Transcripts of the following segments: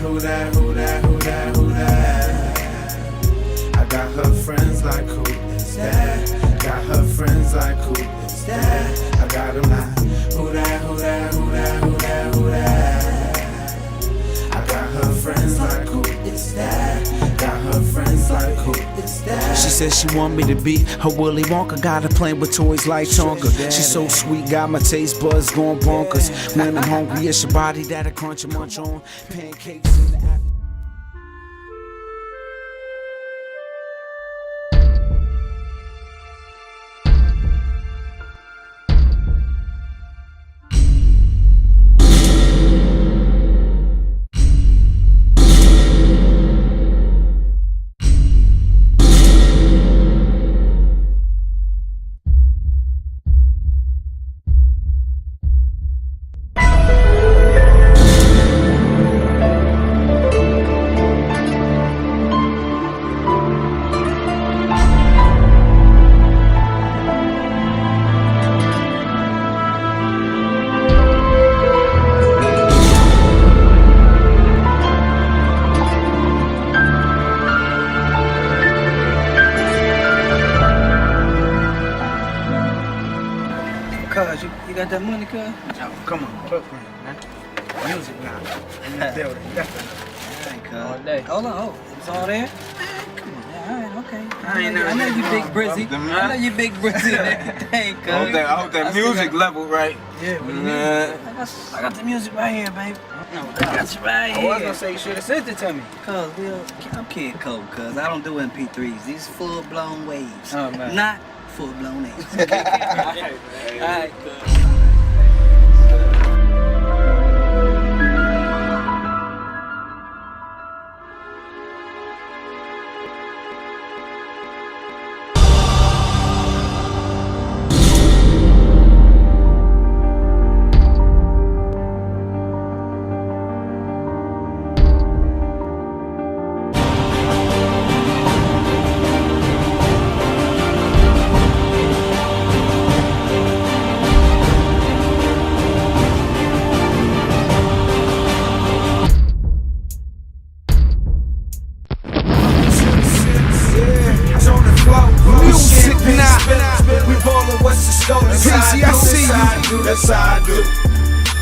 who that, who that, who that, who that? I got her friends like who is that? Got her friends like who is that? I got them like who that, who that, who that, who that, who that? I got her friends like who is that? Got her friends like who is that? She said she want me to be her Willy Wonka. Got her playing with toys like Tonka. She's so sweet, got my taste buds going bonkers. When I'm hungry, it's your body that I crunch and munch on. Pancakes in the afternoon. Cuz, you got that money, cuz? Oh, come on, Brooklyn, man. Music now. In the building, definitely. All day. Hold on, it's all there? Come on, alright, okay. I know you big Brizzy. I know you big Brizzy and everything, cuz. I hope that music level right. Yeah, what do you mean? I got the music right here, babe. No, I got you right here. I was gonna say you should have sent it to me. Cuz, I'm Kid Cole, cuz. I don't do MP3s. These full-blown waves. Oh, man. Not full-blown apes. Alright, Peasy, I see you. That's how I do.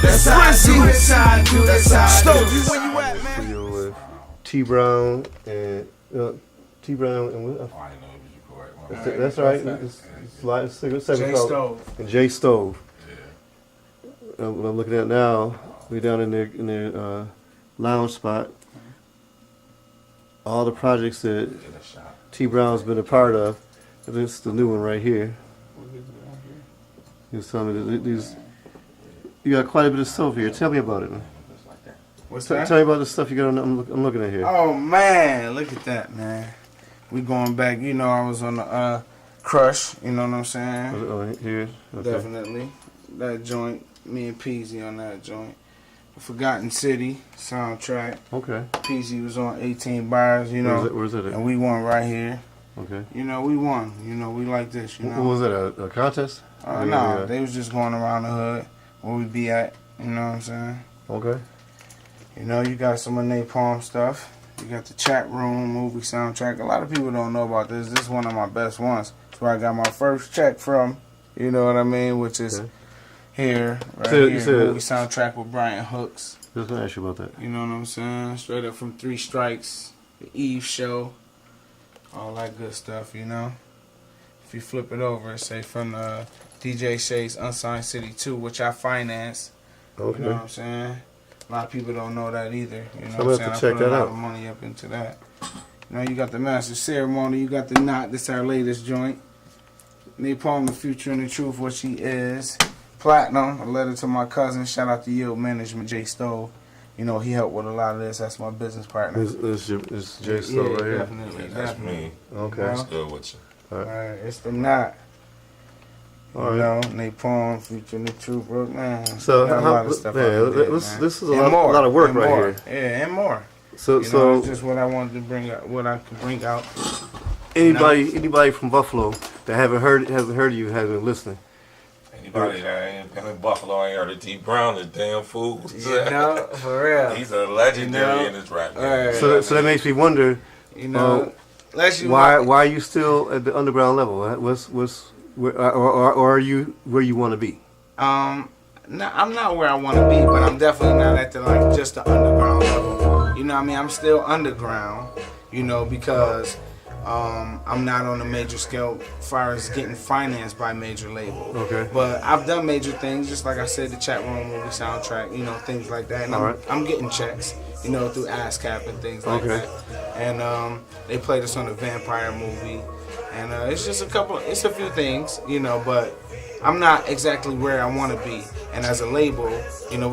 That's how I do. That's how I do. That's how I do. Stokey, where you at, man? Studio with T Brown and T Brown and what? I didn't know it was you correct. That's right. It's live Jay Stove. And Jay Stove. Yeah. What I'm looking at now, we're down in their lounge spot. All the projects that T Brown's been a part of. This is the new one right here. He was telling me that these. You got quite a bit of stuff here. Tell me about it, man. What's that? Tell me about the stuff you got. I'm looking at here. Oh man, look at that, man. We going back. You know, I was on the Crush. You know what I'm saying? Oh, here. Okay. Definitely. That joint. Me and Peasy on that joint. Forgotten City soundtrack. Okay. Peasy was on 18 Bars. You know. Where's it at? And we won right here. Okay. You know, we won. You know, we like this. You know. What was it? A contest? No, they was just going around the hood where we be at. You know what I'm saying? Okay. You know, you got some of Napalm stuff. You got the Chat Room movie soundtrack. A lot of people don't know about this. This is one of my best ones. It's where I got my first check from. You know what I mean? Which is here, right here. Movie soundtrack with Brian Hooks. I was gonna ask you about that. You know what I'm saying? Straight up from Three Strikes, the Eve Show, all that good stuff. You know. If you flip it over, say from DJ Shay's Unsigned City 2, which I finance. Okay. You know what I'm saying? A lot of people don't know that either. You know So what I'm saying? have to check I put a that lot out. of money up into that. You know, you got the Master Ceremony, you got the Knot, this our latest joint. Napalm, The Future and the Truth, What She Is. Platinum, a letter to my cousin. Shout out to Yield Management, Jay Stove. You know, he helped with a lot of this. That's my business partner. This Jay Stove right here. Definitely, That's definitely. me. Okay. Well, What's good with you? Alright, it's the Knot. All You right. know, Napalm, featuring the Truth, bro, man. So got a how, lot of stuff man, out there, this man. this is a And lot of work and right more. here. Yeah, and more. So You know, it's just what I wanted to bring out, what I could bring out. anybody from Buffalo that hasn't heard of you hasn't been listening. Anybody that ain't been in Buffalo ain't heard of T Brown, the damn fool. You know, for real. He's a legendary in this rap game. Right. So that makes me wonder, You know, unless you why are you still at the underground level? Or are you where you want to be? No, I'm not where I want to be, but I'm definitely not at the just the underground level. You know what I mean? I'm still underground, you know, because I'm not on a major scale as far as getting financed by a major label. Okay. But I've done major things, just like I said, the Chat Room movie soundtrack, you know, things like that. And I'm getting checks, you know, through ASCAP and things like that. And they played us on the Vampire movie. And it's just it's a few things, you know, but I'm not exactly where I want to be. And as a label, you know,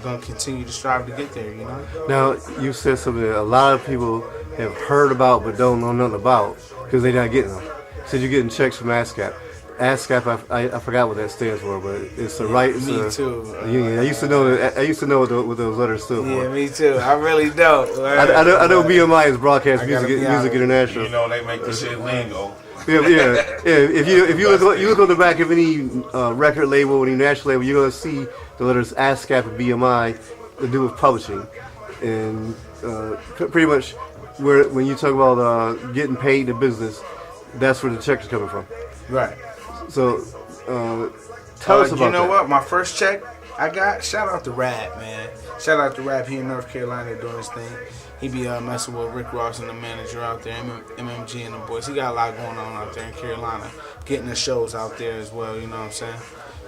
gonna continue to strive to get there, you know. Now, you said something that a lot of people have heard about but don't know nothing about because they're not getting them. You said you're getting checks from ASCAP. ASCAP, I forgot what that stands for, but it's the right. Me too. Union. I used to know that. I used to know what those letters stood for. Yeah, me too. I really don't. I know BMI is Broadcast Music International. You know they make the shit legal. Yeah. If you look on the back of any record label, any national label, you're gonna see the letters ASCAP and BMI to do with publishing, and pretty much when you talk about getting paid in business, that's where the checks are coming from. Right. So tell us about that. You know what? My first check I got, shout out to Rap, man. Shout out to Rap. He in North Carolina doing his thing. He be messing with Rick Ross and the manager out there, MMG and the boys. He got a lot going on out there in Carolina, getting the shows out there as well. You know what I'm saying?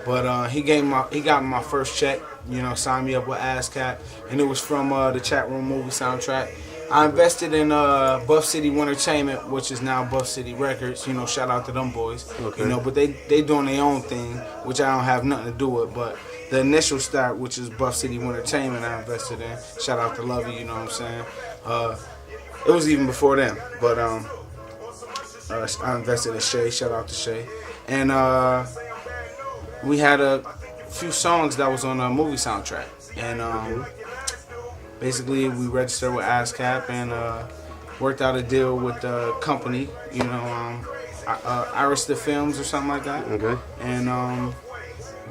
But he got my first check. You know, signed me up with ASCAP, and it was from the Chat Room movie soundtrack. I invested in Buff City Entertainment, which is now Buff City Records. You know, shout out to them boys. Okay. You know, but they doing their own thing, which I don't have nothing to do with. But the initial start, which is Buff City Entertainment, I invested in. Shout out to Lovey, you know what I'm saying? It was even before them, but I invested in Shay. Shout out to Shay, and we had a few songs that was on a movie soundtrack, and basically we registered with ASCAP and worked out a deal with the company, you know, Iris the Films or something like that. Okay. And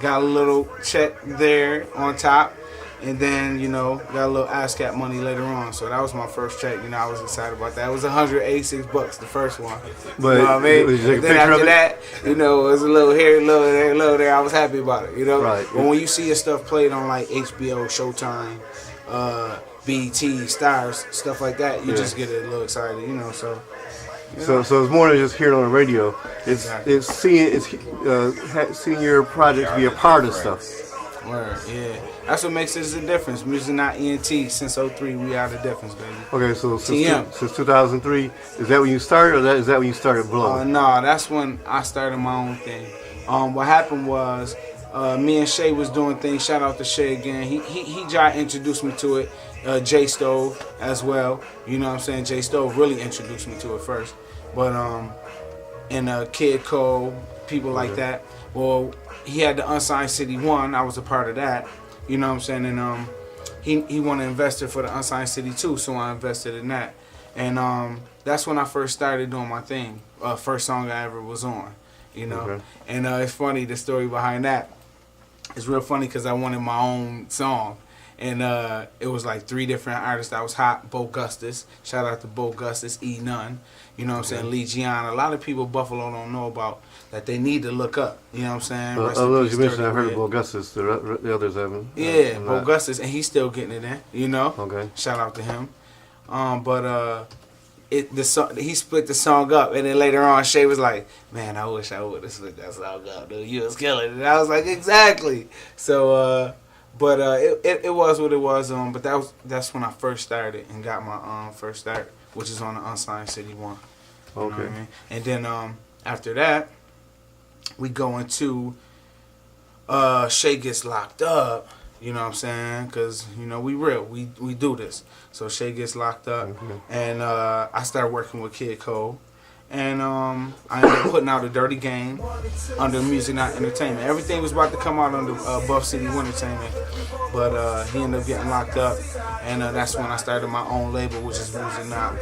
got a little check there on top, and then, you know, got a little ASCAP money later on. So that was my first check. You know, I was excited about that. It was $186, the first one. But you know what I mean? Then after that, you know, it was a little here, a little there, a little there. I was happy about it, you know? Right. But when you see your stuff played on, like, HBO, Showtime, BET, Stars, stuff like that, you just get a little excited, you know, so... So it's more than just hearing on the radio. It's Exactly. it's seeing your project be a part of stuff. Word, yeah. That's what makes us a difference. Music Not ENT. Since 03, we are the difference, baby. Okay, so TM. since 2003, is that when you started, or is that when you started blowing? No, that's when I started my own thing. What happened was, me and Shay was doing things. Shout out to Shay again. He introduced me to it. Jay Stove as well. You know what I'm saying? Jay Stove really introduced me to it first. But and Kid Cole, people like that. Well, he had the Unsigned City 1. I was a part of that. You know what I'm saying? And he wanted to invest for the Unsigned City 2, so I invested in that. And that's when I first started doing my thing. First song I ever was on. You know? Okay. And it's funny, the story behind that. It's real funny because I wanted my own song. And it was like 3 different artists that was hot. Bo Gustus. Shout out to Bo Gustus, E None. You know what I'm saying? Lee Gian. A lot of people Buffalo don't know about that they need to look up. You know what I'm saying? Of those you mentioned, I heard of Bo Gustus. The others haven't. Yeah, Bo Gustus. And he's still getting it in. You know? Okay. Shout out to him. He split the song up, and then later on, Shay was like, "Man, I wish I would have split that song up, dude. You was killing it." And I was like, "Exactly." So, it was what it was. But that's when I first started and got my first start, which is on the Unsigned City 1. You know what I mean? And then after that, we go into Shay Gets Locked Up. You know what I'm saying? Because, you know, we real. We do this. So Shay Gets Locked Up. And I started working with Kid Cole. And I ended up putting out a Dirty Game under Music Not Entertainment. Everything was about to come out under Buff City Entertainment. But he ended up getting locked up. And that's when I started my own label, which is Music Not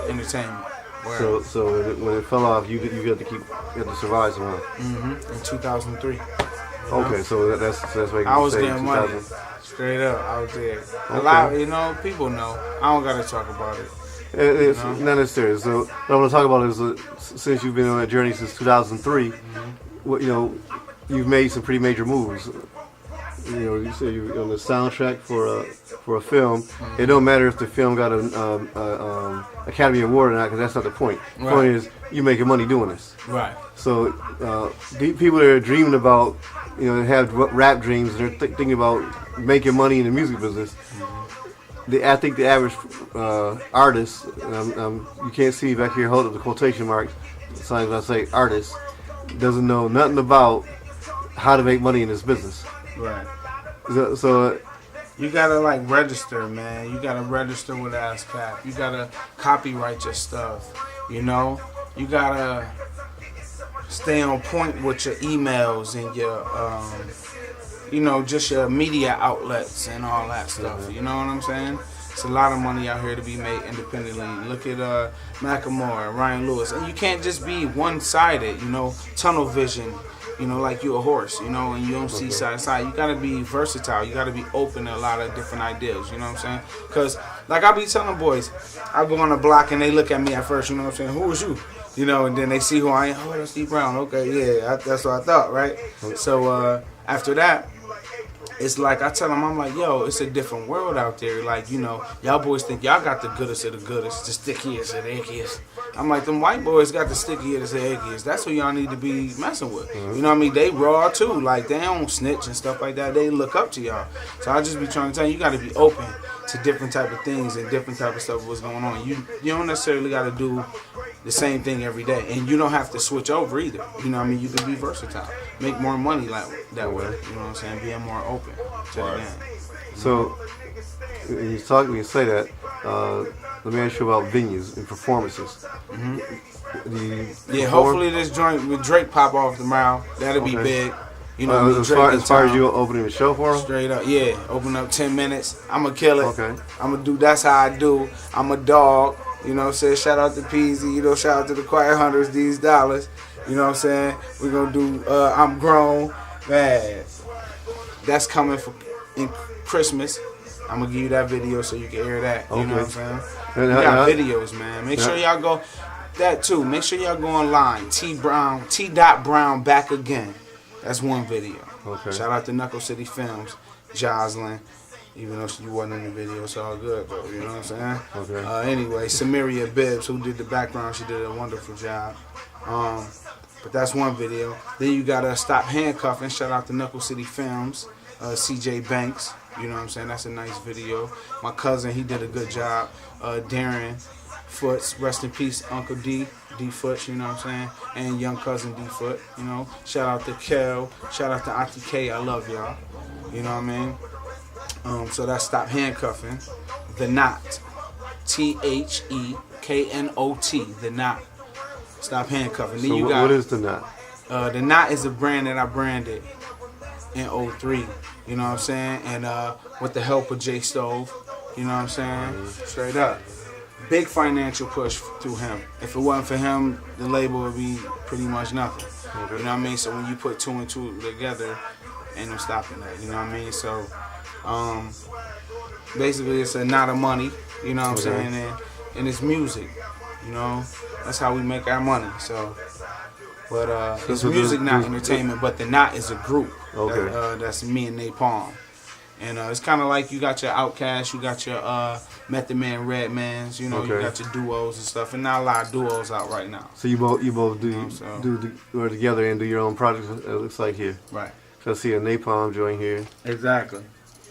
Entertainment. So when it fell off, you had to survive somehow. In 2003. Okay, so that's why you I was say getting money. 2000. Straight up, I was there. A Okay. lot, people know. I don't gotta talk about it. It's not necessary. So what I want to talk about is since you've been on that journey since 2003, what you've made some pretty major moves. You say you're on the soundtrack for a film. It don't matter if the film got an Academy Award or not, because that's not the point. The Right. point is you making money doing this. Right. So the people that are dreaming about, they have rap dreams, and they're thinking about making money in the music business. I think the average artist, you can't see back here, hold up the quotation marks, sometimes I say artist, doesn't know nothing about how to make money in this business. Right. So You gotta register, man. You gotta register with ASCAP. You gotta copyright your stuff. You gotta stay on point with your emails and your, just your media outlets and all that stuff. You know what I'm saying? It's a lot of money out here to be made independently. Look at Macklemore, Ryan Lewis, and you can't just be one-sided. Tunnel vision. Like you're a horse, and you don't see side to side. You gotta be versatile. You gotta be open to a lot of different ideas. You know what I'm saying? Because, I be telling boys, I go on the block and they look at me at first. You know what I'm saying? Who is you? And then they see who I am. Oh, that's Steve Brown. Okay, yeah, that's what I thought, right? So after that, it's like I tell them, I'm like, yo, it's a different world out there. Y'all boys think y'all got the goodest of the goodest, the stickiest of the ickiest. I'm like, them white boys got the stickiest of the ickiest. That's who y'all need to be messing with. You know what I mean? They raw too. They don't snitch and stuff like that. They look up to y'all. So I just be trying to tell you got to be open to different type of things and different type of stuff what's going on. You don't necessarily got to do the same thing every day, and you don't have to switch over either. You know what I mean? You can be versatile, make more money that way. You know what I'm saying? Being more open to the game. So when you say that, let me ask you about venues and performances. Do you perform? Hopefully this joint with Drake pop off tomorrow. That'll be big. As far as you opening the show for them? Straight up, yeah. Open up 10 minutes. I'm going to kill it. Okay. I'm going to do, that's how I do. I'm a dog. You know what I'm saying? Shout out to Peasy. Shout out to the Quiet Hunters, these dollars. You know what I'm saying? We're going to do I'm Grown. Man, that's coming in Christmas. I'm going to give you that video so you can hear that. You know what I'm saying? We got videos, man. Make sure y'all go. That too. Make sure y'all go online. T.Brown back again. That's one video. Okay. Shout out to Knuckle City Films, Jocelyn. Even though you wasn't in the video, it's all good, though. You know what I'm saying? Okay. Anyway, Samaria Bibbs, who did the background, she did a wonderful job. But that's one video. Then you gotta Stop Handcuffing. Shout out to Knuckle City Films, CJ Banks. You know what I'm saying? That's a nice video. My cousin, he did a good job. Darren Foots, rest in peace, Uncle D Foots, you know what I'm saying? And young cousin D Foot, Shout out to Kel. Shout out to Auntie K. I love y'all. You know what I mean? So that's Stop Handcuffing. The Knot. THEKNOT. The Knot. Stop Handcuffing. Then So you got, what is The Knot? The Knot is a brand that I branded in 03. You know what I'm saying? And with the help of Jay Stove. You know what I'm saying? Straight up. Big financial push through him. If it wasn't for him, the label would be pretty much nothing. You know what I mean? So when you put two and two together, ain't no stopping that. You know what I mean? So basically it's a knot of money. You know what I'm saying? And it's music. That's how we make our money. So, but it's music, not entertainment. But the Knot is a group. Okay. That's me and Napalm. And it's kind of like you got your Outkast, you got your Method Man, Redmans, you got your duos and stuff, and not a lot of duos out right now. So you both work together and do your own projects. It looks like here. Right. So I see a Napalm joint here. Exactly.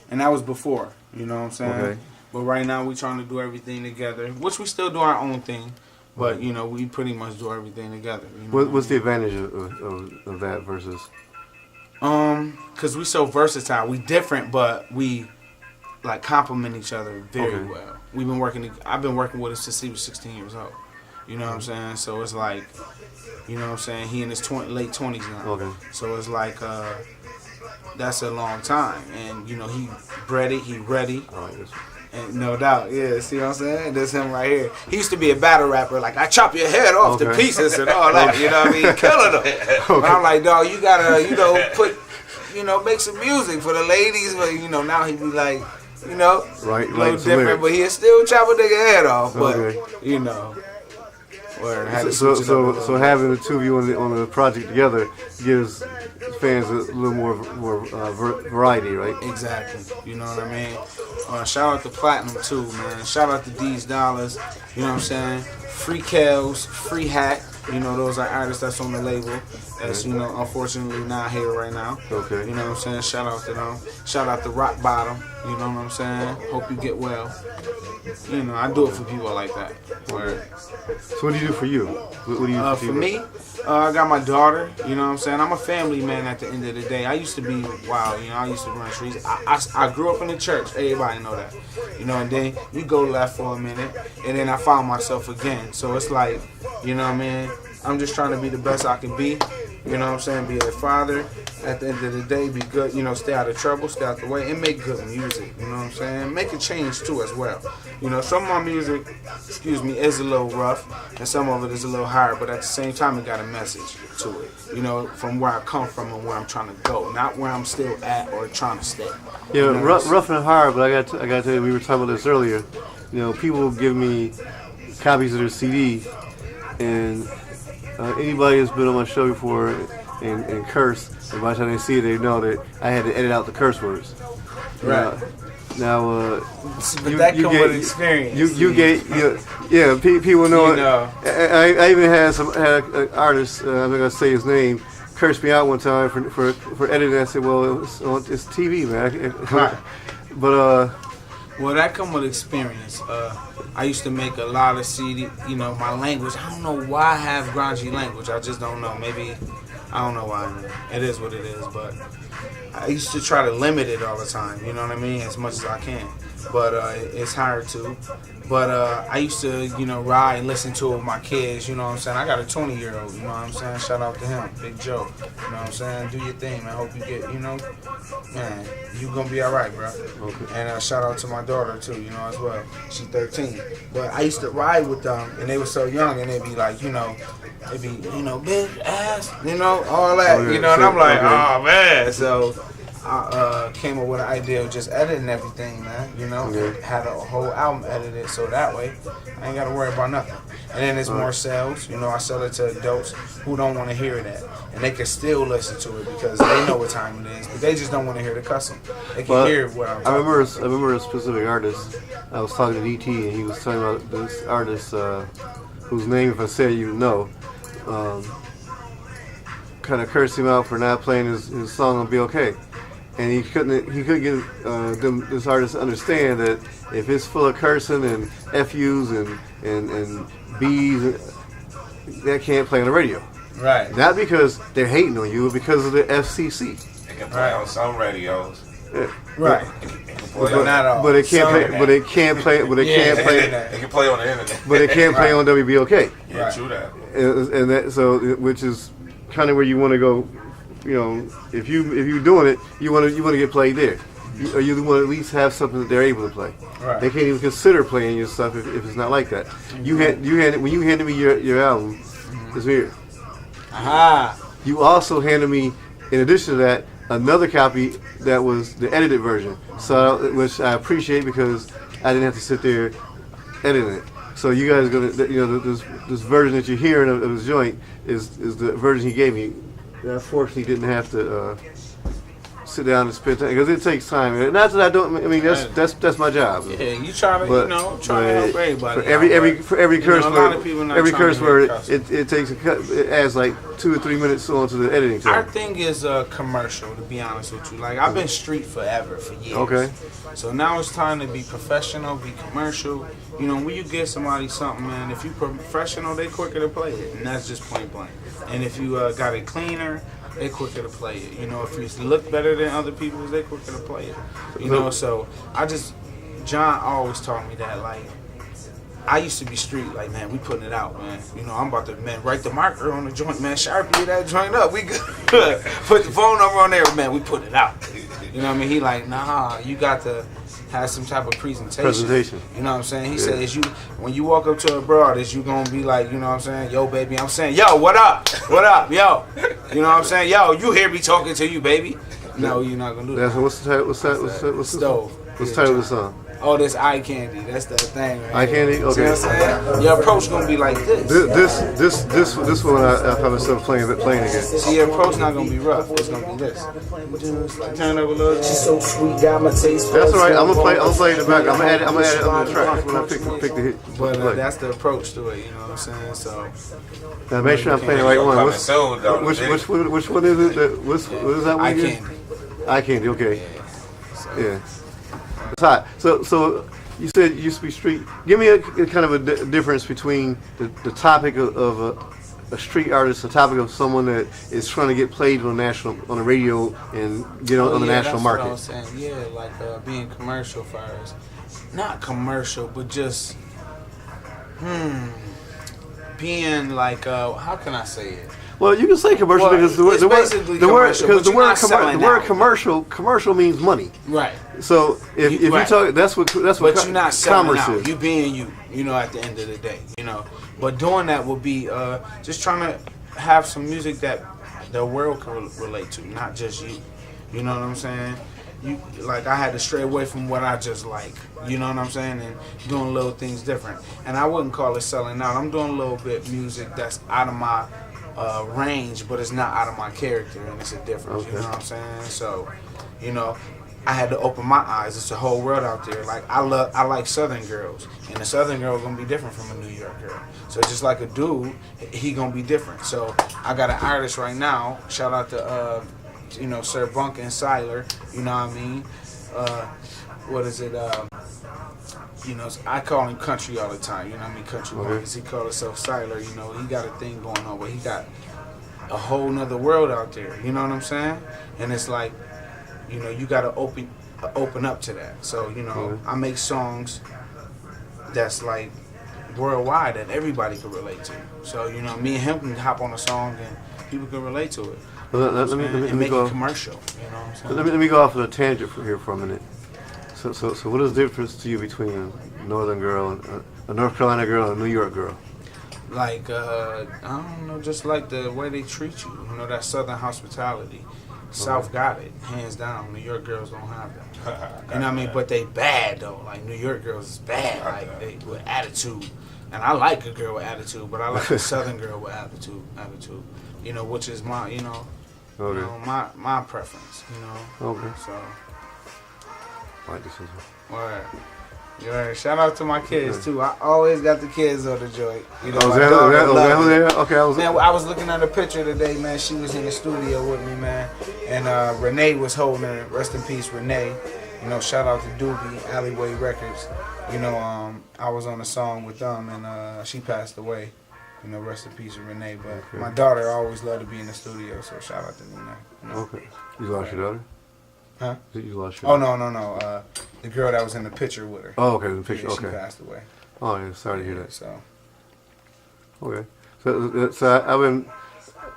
And that was before. You know what I'm saying? Okay. But right now we trying to do everything together, which we still do our own thing. But we pretty much do everything together. What's the advantage of that versus? Cause we so versatile. We different, but we complement each other very well. We've been working. I've been working with him since he was 16 years old. You know what I'm saying? So it's like, you know what I'm saying? He in his late 20s now. Okay. So it's like, that's a long time. And he bred it. He ready. And no doubt, yeah. See what I'm saying? That's him right here. He used to be a battle rapper. Like, I chop your head off to pieces and all that. You know what I mean? Killing them. But I'm like, dog, you gotta, make some music for the ladies. But now he be like, Right, a little different. But he'll still chop a nigga head off. But word. Had to switch it up a So little having the two of you on the project together gives fans a little more variety, right? Exactly. You know what I mean? Shout out to Platinum too, man. Shout out to D's Dollars. You know what I'm saying? Free Kels, Free Hat. Those are artists that's on the label. That's unfortunately not here right now. Okay. You know what I'm saying? Shout out to them. Shout out to Rock Bottom. You know what I'm saying? Hope you get well. I do it for people like that. Word. So what do you do for you? What do you do For me, I got my daughter. You know what I'm saying? I'm a family man at the end of the day. I used to be wild. I used to run streets. I grew up in the church. Everybody know that. And then you go left for a minute, and then I found myself again. So it's like, you know what I mean? I'm just trying to be the best I can be. You know what I'm saying? Be a father. At the end of the day, be good. Stay out of trouble, stay out the way, and make good music. You know what I'm saying? Make a change too as well. Some of my music, is a little rough, and some of it is a little hard. But at the same time, it got a message to it. From where I come from and where I'm trying to go, not where I'm still at or trying to stay. Yeah, rough and hard. But I got to tell you, we were talking about this earlier. People give me copies of their CD, and anybody that's been on my show before and curse, and by the time they see it, they know that I had to edit out the curse words. Right. Now, but that comes with experience. People know. I even had an artist. I'm not gonna say his name. Cursed me out one time for editing. I said, "Well, it's TV, man." Right. But well, that come with experience. I used to make a lot of CD. My language. I don't know why I have grungy language. I just don't know. Maybe I don't know why. It is what it is. But I used to try to limit it all the time. You know what I mean? As much as I can. But it's hard to. But I used to, ride and listen to it with my kids. You know what I'm saying? I got a 20-year-old. You know what I'm saying? Shout out to him, Big Joe. You know what I'm saying? Do your thing, man. Hope you get, man, you gonna be all right, bro. Okay. And shout out to my daughter too, as well. She's 13. But I used to ride with them, and they were so young, and they'd be like, they'd be, bitch, ass, all that, Oh, yeah, and I'm like, okay. oh man. So I came up with an idea of just editing everything, man. Okay. Had a whole album edited, so that way I ain't gotta worry about nothing. And then there's more sales. I sell it to adults who don't want to hear that, and they can still listen to it because they know what time it is, but they just don't want to hear the cussing. They can hear what I'm talking about. I remember a specific artist. I was talking to DT, and he was talking about this artist whose name, if I say it, you know. Kind of cursed him out for not playing his song on Be Okay. And he couldn't get this artist to understand that if it's full of cursing and FUs and B's, that can't play on the radio. Right. Not because they're hating on you, but because of the FCC. They can play on some radios. Yeah. Right. Not all. But it can't play. Some. But it can't play. But it can't play. They can play on the internet. But it can't play on WBOK. Yeah, Right. true that. And that which is kind of where you want to go. If you're doing it, you want to get played there, or you want to at least have something that they're able to play. Right. They can't even consider playing your stuff if it's not like that. When you handed me your album, it's weird. Aha. You also handed me, in addition to that, another copy that was the edited version. So which I appreciate because I didn't have to sit there editing it. So you guys are gonna, this version that you're hearing of his joint is the version he gave me. I unfortunately didn't have to sit down and spend time because it takes time. Not that I don't. I mean, that's my job. Yeah, you try to, But- try to help everybody. For every curse a word, lot of people not every trying to curse hear word, cussing. it takes it adds like 2 or 3 minutes onto the editing Our time. thing is commercial, to be honest with you. Like, I've been street forever, for years. Okay. So now it's time to be professional, be commercial. When you get somebody something, man, if you professional, they quicker to play it, and that's just point blank. And if you got it cleaner, they quicker to play it. If you look better than other people's, they quicker to play it. So John always taught me that, like, I used to be street, like, man, we putting it out, man. I'm about to, man, write the marker on the joint, man, Sharpie that joint up, we good. Put the phone number on there, man, we put it out. You know what I mean? He like, nah, you got to has some type of presentation. You know what I'm saying? He says when you walk up to a broad, is you gonna be like, you know what I'm saying? Yo, baby, I'm saying, yo, what up? What up, yo? You know what I'm saying? Yo, you hear me talking to you, baby? No, you're not gonna do that. What's the title? What's the Stove. What's the title of the song? Oh, this eye candy. That's the thing. Right? Eye candy. Okay. See what I'm saying? Your approach gonna be like this. This one I found myself playing again. See, your approach not gonna be rough. It's gonna be this. Turn up a little. She's so sweet, got my taste. That's all right. I'm gonna play in the back. I'm gonna add it on the track when I pick the hit. But that's the approach to it. You know what I'm saying? So. Now make sure I'm playing the right one. Coming soon, though. Which one is it? What is that one Eye again? candy. Eye candy. Okay. Yeah. It's hot. So you said you used to be street. Give me a kind of a difference between the topic of a street artist, the topic of someone that is trying to get played on the radio and get on the national market. What I was saying. Yeah, like being commercial for us. Not commercial, but just being like how can I say it? Well, you can say commercial because the word commercial means money. Right. So if you talk, that's what but you're not selling commerce out. is. You being you know, at the end of the day, you know. But doing that would be just trying to have some music that the world can relate to, not just you. You know what I'm saying? You like I had to stray away from what I just like. You know what I'm saying? And doing little things different. And I wouldn't call it selling out. I'm doing a little bit music that's out of my range, but it's not out of my character, and it's a difference. Okay. You know what I'm saying? So, you know, I had to open my eyes. It's a whole world out there. Like I like Southern girls, and a Southern girl gonna be different from a New York girl. So just like a dude, he gonna be different. So I got an artist right now. Shout out to you know, Sir Bunk and Siler. You know what I mean? What is it? You know, I call him Country all the time. You know what I mean? Country Bunk, because he called himself Siler. You know, he got a thing going on, but he got a whole nother world out there. You know what I'm saying? And it's like, you know, you got to open up to that. So, you know, I make songs that's like worldwide that everybody can relate to. So, you know, me and him can hop on a song and people can relate to it. Let me make it commercial. You know what I'm saying? Let me go off on a tangent here for a minute. So what is the difference to you between a Northern girl, a North Carolina girl, and a New York girl? Like, I don't know, just like the way they treat you. You know, that Southern hospitality. South got it, hands down. New York girls don't have that. You know what I mean? But they bad, though. Like, New York girls is bad. Like, they with attitude. And I like a girl with attitude, but I like a Southern girl with attitude. You know, which is my, you know, my preference, you know. Okay. So. Like this is Word. Yeah, shout out to my kids too. I always got the kids on the joint. You know, okay. I was looking at a picture today, man. She was in the studio with me, man. And Renee was holding her. Rest in peace, Renee. You know, shout out to Doobie, Alleyway Records. You know, I was on a song with them, and she passed away. You know, rest in peace, Renee. But my daughter always loved to be in the studio, so shout out to Nina. You know? Okay. You lost your daughter? Huh? You lost your daughter? Oh, no. The girl that was in the picture with her. Oh, okay, the picture. Yeah, okay. She passed away. Oh, yeah. Sorry to hear that. So. Okay. So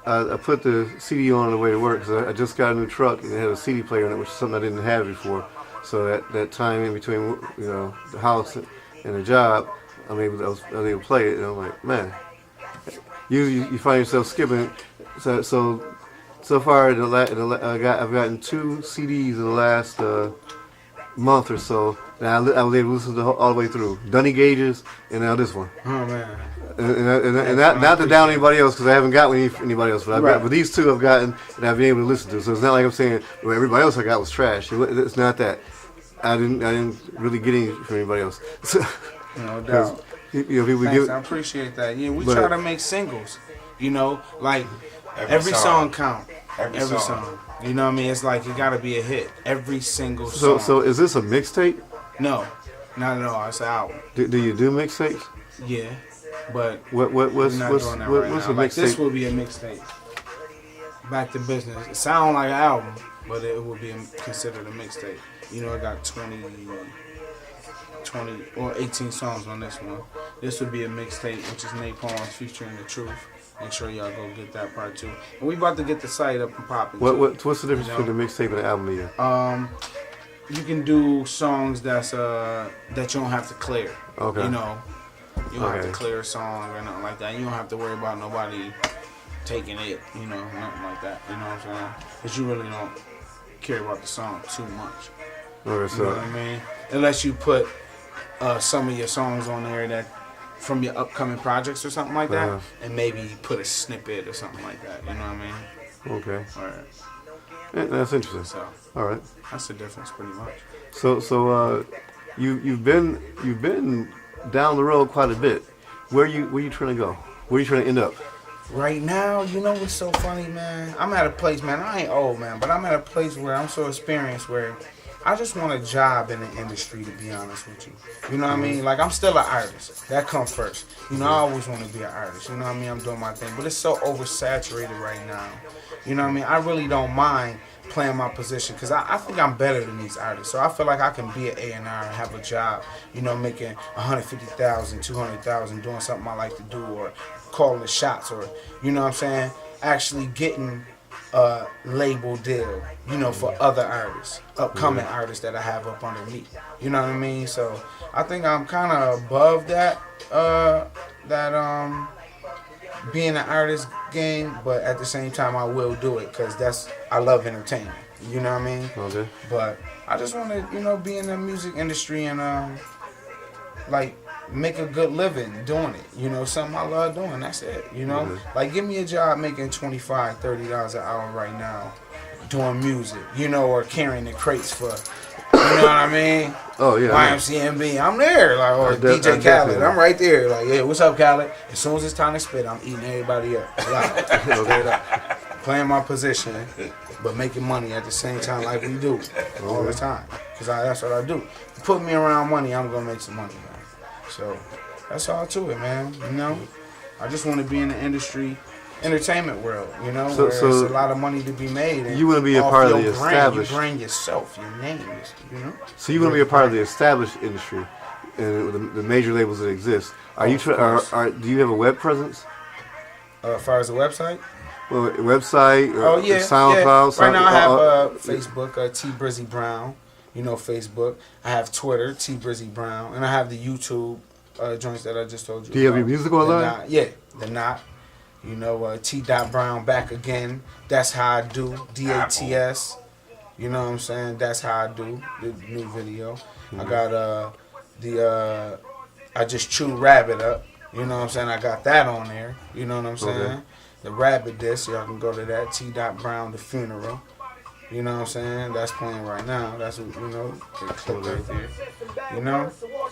I put the CD on the way to work because I just got a new truck and it had a CD player in it, which is something I didn't have before. So that time in between, you know, the house and the job, I was able to play it, and I'm like, man. Usually you find yourself skipping. So far, I've gotten 2 CDs in the last month or so. And I was able to listen to all the way through. Dunny Gage's and now this one. Oh man. And not to down anybody else because I haven't got anybody else, but these 2 I've gotten and I've been able to listen to. So it's not like I'm saying well, everybody else I got was trash. It's not that. I didn't really get any from anybody else. No doubt. You know, people Thanks, I appreciate that. Yeah, we try to make singles. You know, like every song count. Every song. You know what I mean? It's like it got to be a hit. Every single song. So is this a mixtape? No, not at all. It's an album. Do you do mixtapes? Yeah, but what's a like mixtape? This will be a mixtape. Back to business. It sounds like an album, but it would be considered a mixtape. You know, it got 20 or 18 songs on this one. This would be a mixtape, which is Napalm featuring The Truth. Make sure y'all go get that part too. And we about to get the site up and popping. What's the difference between the mixtape and the album again? you can do songs that you don't have to clear. Okay. You know, you don't have to Okay. clear a song or nothing like that. You don't have to worry about nobody taking it. You know, nothing like that. You know what I'm saying? Because you really don't care about the song too much. Okay, You know what so I mean? Unless you put some of your songs on there that from your upcoming projects or something like that, Uh-huh. and maybe put a snippet or something like that. You know what I mean? okay, Or, yeah, that's interesting. so All right. that's the difference, pretty much. So you've been down the road quite a bit. Where you trying to go? Where you trying to end up? Right now, you know what's so funny, man? I'm at a place, man. I ain't old, man, but I'm at a place where I'm so experienced where I just want a job in the industry, to be honest with you. You know what I mean? Like, I'm still an artist. That comes first. You know, I always want to be an artist. You know what I mean? I'm doing my thing. But it's so oversaturated right now. You know what I mean? I really don't mind playing my position because I think I'm better than these artists. So I feel like I can be an A&R and have a job, you know, making $150,000, $200,000, doing something I like to do, or calling the shots, or, you know what I'm saying, actually getting a label deal, you know, for other artists, upcoming artists that I have up under me. You know what I mean? So I think I'm kind of above that being an artist game, but at the same time I will do it because I love entertainment. You know what I mean? Okay. But I just want to, you know, be in the music industry and like make a good living doing it. You know, something I love doing. That's it. You know, like give me a job making $25, $30 an hour right now, doing music. You know, or carrying the crates for. You know what I mean? Oh yeah. YMCMB, I'm there. Like, or DJ Khaled, I'm right there. Like, yeah, what's up, Khaled? As soon as it's time to spit, I'm eating everybody up. Straight up. Playing my position, but making money at the same time, like we do all the time. Because that's what I do. Put me around money, I'm gonna make some money, man. So that's all to it, man. You know, I just want to be in the industry. Entertainment world, you know, where there's a lot of money to be made. And you want to be a off part of your the brand, established. You brand yourself, your name, you know. So you want to be a part of the established industry and the major labels that exist. Are you? Do you have a web presence? As far as the website? Well, a website. Yeah. SoundCloud. Right now I have Facebook, T Brizzy Brown. You know, Facebook. I have Twitter, T Brizzy Brown, and I have the YouTube joints that I just told you. Do you have your music online? Yeah, the Knot. You know, T. Brown back again. That's how I do. DATS. You know what I'm saying? That's how I do the new video. I got I just chew Rabbit up. You know what I'm saying? I got that on there. You know what I'm saying? Okay. The Rabbit disc, y'all can go to that. T. Brown, The Funeral. You know what I'm saying? That's playing right now. That's what, you know, the clip right there. You know?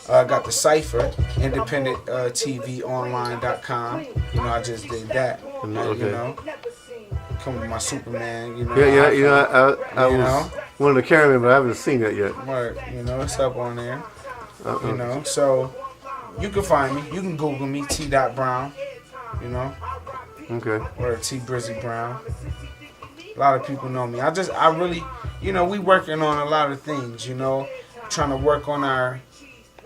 I got the Cypher, independent TVonline.com. You know, I just did that. You know? Come with my Superman, you know. Yeah. You know, I You was know? one of the cameramen, but I haven't seen that yet. Word, you know, it's up on there. You know, so you can find me. You can Google me, T. Brown. You know? Okay. Or T. Brizzy Brown. A lot of people know me. I really, you know, we working on a lot of things, you know, trying to work on our,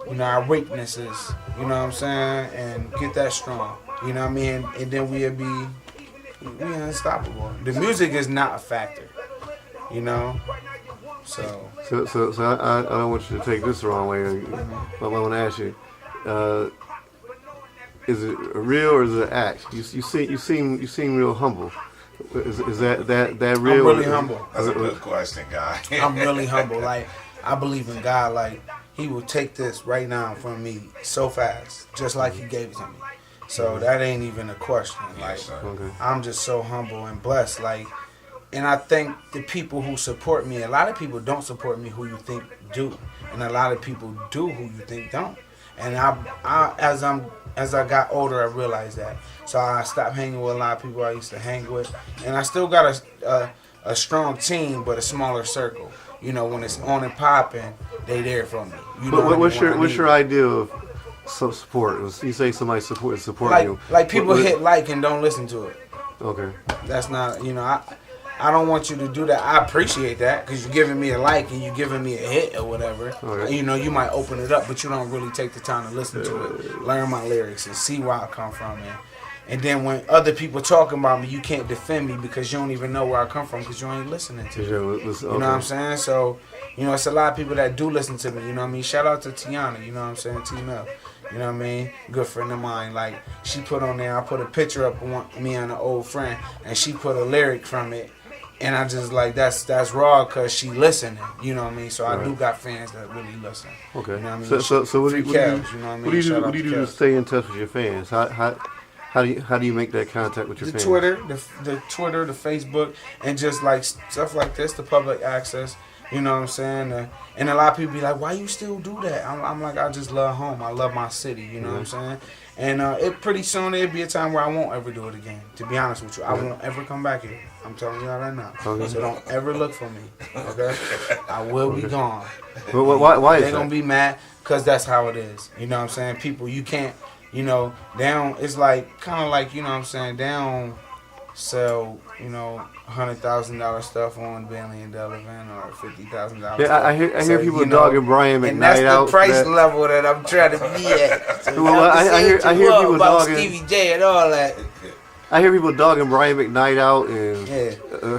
you know, our weaknesses, you know what I'm saying, and get that strong, you know what I mean, and then we unstoppable. The music is not a factor, you know, so. So I don't want you to take this the wrong way. But I want to ask you, is it real or is it an act? You seem real humble. Is that real? I'm really humble. That's a good question, guy. I'm really humble. Like, I believe in God. Like, He will take this right now from me so fast, just like He gave it to me. So that ain't even a question. Like, I'm just so humble and blessed. Like, and I think the people who support me, a lot of people don't support me who you think do, and a lot of people do who you think don't. And as I got older, I realized that. So I stopped hanging with a lot of people I used to hang with, and I still got a strong team, but a smaller circle. You know, when it's on and popping, they there for me. You know but what's your idea of support? You say somebody support you. Like people hit like and don't listen to it. Okay. That's not, you know, I don't want you to do that. I appreciate that because you're giving me a like and you're giving me a hit or whatever. Okay. You know, you might open it up, but you don't really take the time to listen to it, learn my lyrics, and see where I come from, And then when other people talking about me, you can't defend me because you don't even know where I come from because you ain't listening to me. You know what I'm saying? So, you know, it's a lot of people that do listen to me. You know what I mean? Shout out to Tiana. You know what I'm saying? T-Mel. You know what I mean? Good friend of mine. Like, she put on there, I put a picture up of me and an old friend, and she put a lyric from it. And I just like, that's raw because she listening. You know what I mean? So I do got fans that really listen. Okay. You know what I mean? So what do you do? You know what I mean? What do you do to stay in touch with your fans? How do you make that contact with your fans? The Twitter, the Facebook, and just like stuff like this, the public access. You know what I'm saying? And a lot of people be like, why you still do that? I'm like, I just love home. I love my city. You know what I'm saying? And it pretty soon it'll be a time where I won't ever do it again. To be honest with you, I won't ever come back here. I'm telling you that right now. Okay. So don't ever look for me. Okay? I will be gone. But why is They're gonna be mad because that's how it is. You know what I'm saying? People, you can't. You know, it's like kind of like, you know what I'm saying, they don't sell, you know, $100,000 stuff on Bentley and Delavan or $50,000. Yeah, I hear people dogging Brian McKnight and that's out. the price level that I'm trying to be at. So well, I hear people about dogging Stevie J and all that. I hear people dogging Brian McKnight out and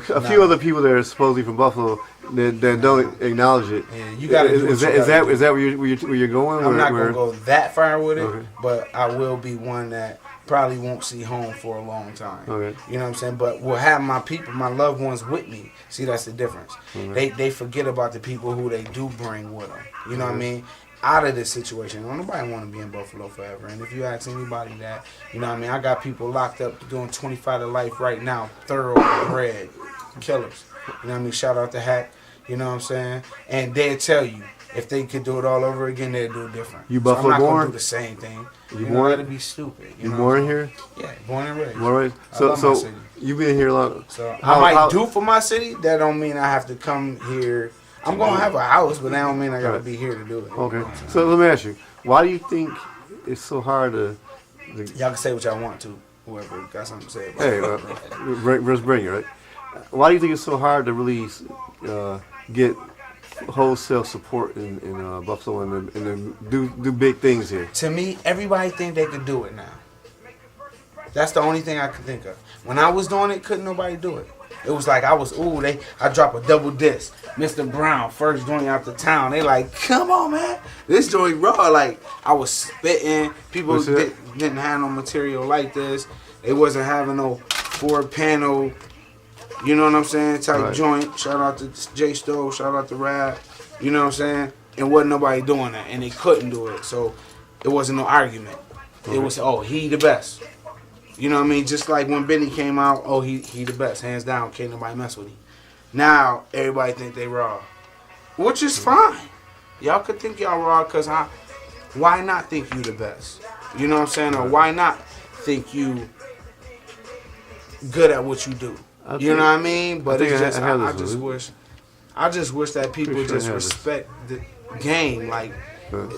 a few other people that are supposedly from Buffalo that don't acknowledge it. Yeah, you gotta do is that where you're going? I'm not gonna go that far with it, but I will be one that probably won't see home for a long time. Okay. You know what I'm saying? But will have my people, my loved ones with me. See, that's the difference. They forget about the people who they do bring with them. You know what I mean? Out of this situation. Don't nobody want to be in Buffalo forever. And if you ask anybody that, you know what I mean? I got people locked up doing 25 to life right now. Thoroughbred killers. You know what I mean? Shout out to Hack. You know what I'm saying? And they'll tell you, if they could do it all over again, they'd do it different. You Buffalo so I'm not born? gonna do the same thing. You born? born? That'd be stupid. You born here? Yeah, born and raised. Born and raised. I love my city. You've been here long. So I might do for my city. That don't mean I have to come here. I'm gonna have a house, but that don't mean I gotta be here to do it. Okay. So let me ask you, why do you think it's so hard to y'all can say what y'all want to. Whoever got something to say about hey, let's bring it, right? Why do you think it's so hard to really get wholesale support in Buffalo and then do big things here? To me, everybody think they could do it now. That's the only thing I could think of. When I was doing it, couldn't nobody do it. It was like I drop a double disc. Mr. Brown, first joint out the town. They like, come on, man. This joint raw. Like, I was spitting. People didn't have no material like this. They wasn't having no 4-panel, you know what I'm saying, type joint. Shout out to J Stove. Shout out to Rap. You know what I'm saying? And wasn't nobody doing that. And they couldn't do it. So it wasn't no argument. It was, he the best. You know what I mean? Just like when Benny came out, he the best, hands down. Can't nobody mess with him. Now everybody think they raw, which is fine. Y'all could think y'all raw because why not think you the best? You know what I'm saying? Or why not think you good at what you do? You know what I mean? But it's just I just wish that people just respect the game, like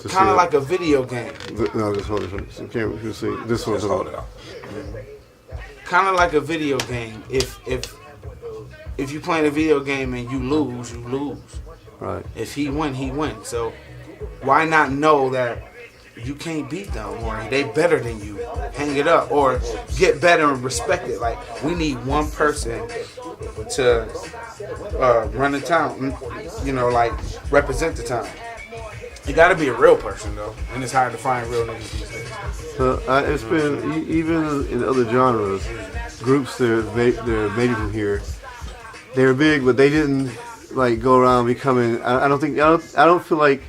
kind of like a video game. No, just hold it. Can't you see this one's hold it out. Kind of like a video game. If you playing a video game and you lose, you lose. Right. If he win, he wins. So why not know that you can't beat them or they better than you? Hang it up or get better and respect it. Like we need one person to run the town. You know, like represent the town. You gotta be a real person though, and it's hard to find real niggas these days. It's been even in other genres, groups that made it from here. They were big, but they didn't like go around becoming. I don't feel like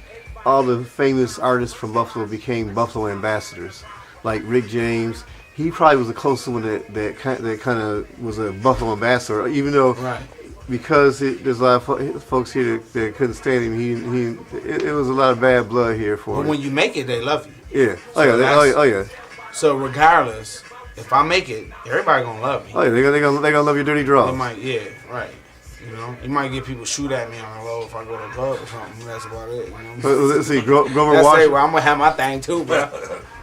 all the famous artists from Buffalo became Buffalo ambassadors. Like Rick James, he probably was the closest one that kind of was a Buffalo ambassador, even though. Right. Because there's a lot of folks here that couldn't stand him. It was a lot of bad blood here for him. But when you make it, they love you. Yeah. So yeah. So regardless, if I make it, everybody gonna love me. Oh yeah, they gonna love your dirty draws. They might, right. You know, you might get people shoot at me on the road if I go to the club or something. That's about it. You know? But let's see, Grover Washington. Well, I'm gonna have my thing too, bro.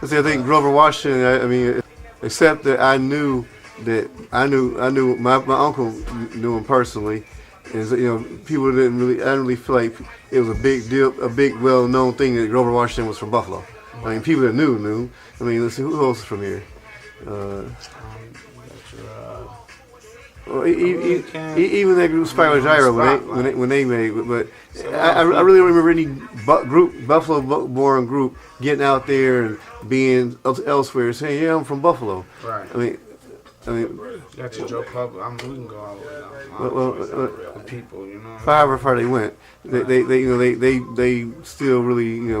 Let's see, I think Grover Washington. I mean, except that I knew my uncle knew him personally. Is people I didn't really feel like it was a big deal, a big well-known thing that Grover Washington was from Buffalo. I mean, people that knew. I mean, let's see, who else is from here? Well, even that group Spiral Gyro when they made it, but I really don't remember any Buffalo-born group getting out there and being elsewhere saying, "Yeah, I'm from Buffalo." Right. I mean, You got your Joe Public. We can go out with the people, you know. However far they went, they still really,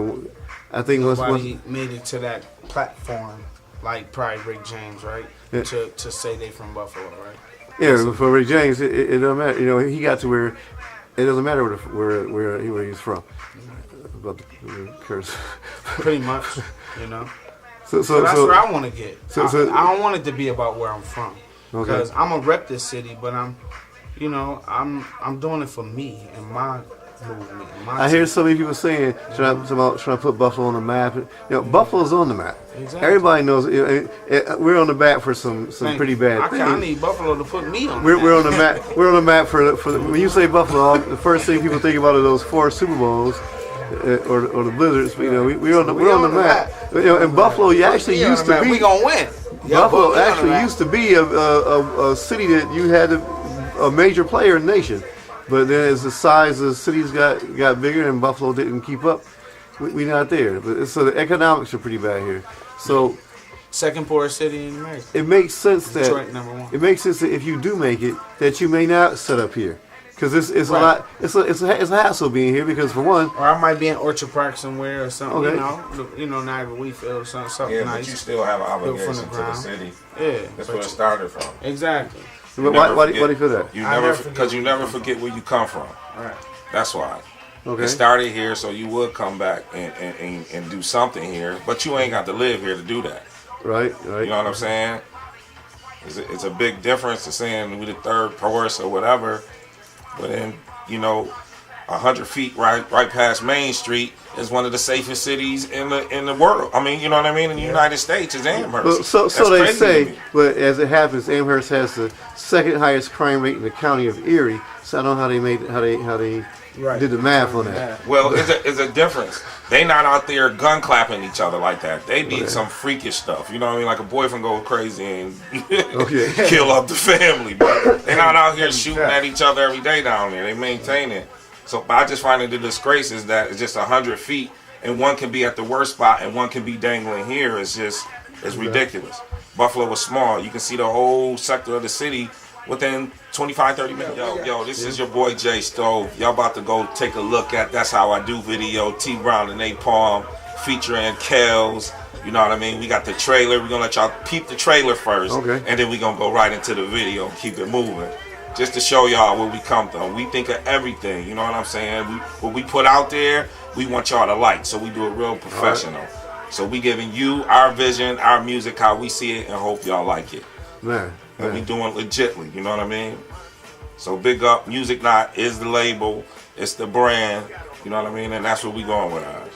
I think nobody made it to that platform like probably Rick James, right? Yeah. To say they from Buffalo, right? Yeah, for Rick James, it doesn't matter. He got to where it doesn't matter where he's from. About the curse. Pretty much, So that's where I want to get. I don't want it to be about where I'm from, because I'm gonna rep this city, but I'm doing it for me and my movement. And my I hear so many people saying trying to put Buffalo on the map. Buffalo's on the map. Exactly. Everybody knows we're on the map for some pretty bad things. I need Buffalo to put me on. We're on the map. We're on the map for when you say Buffalo, the first thing people think about are those 4 Super Bowls. Or the Blizzards, but we're on the map. In Buffalo, you actually used to be. We gonna win. Buffalo actually used to be a city that you had a major player in the nation, but then as the size of the cities got bigger and Buffalo didn't keep up, we're not there. But so the economics are pretty bad here. So second poorest city in America. it makes sense that Detroit, #1. it makes sense that if you do make it, that you may not set up here. Because it's Right. a lot. It's a hassle being here. Because for one, Or I might be in Orchard Park somewhere or something. Okay. Niagara Wheatfield or something Yeah, nice. but you still have an Built from obligation the to the ground. city. Yeah, That's but where it started from. exactly. why do you feel that? You I never, never forget because you where you never come forget where you come from. Right. That's why. Okay. It started here, so you would come back and do something here, but you ain't got to live here to do that. Right. You know what I'm saying? It's a big difference to saying we the third poorest or whatever, but then 100 feet right past Main Street is one of the safest cities in the world. I mean, you know what I mean? In the United States is Amherst. Well, so That's they crazy to say, me. but as it happens, Amherst has the second highest crime rate in the county of Erie. So I don't know how they Right. did the math on that. Well, it's a difference. They not out there gun clapping each other like that. They be some freakish stuff. You know what I mean? Like a boyfriend go crazy and kill up the family. But they not out here shooting at each other every day down there. They maintain it. So I just find it the disgrace is that it's just 100 feet and one can be at the worst spot and one can be dangling here. It's ridiculous. Buffalo was small. You can see the whole sector of the city within 25, 30 minutes. Yo, this is your boy Jay Stove. Y'all about to go take a look at That's How I Do video, T Brown and Napalm featuring Kells. You know what I mean? We got the trailer. We're going to let y'all peep the trailer first. Okay. And then we're going to go right into the video and keep it moving. Just to show y'all where we come from. We think of everything. You know what I'm saying? What we put out there, we want y'all to like. So we do it real professional. Right. So we giving you our vision, our music, how we see it, and hope y'all like it. Man. And we doing legitly, you know what I mean? So big up, Music Knot is the label, it's the brand, you know what I mean? And that's what we going with ours.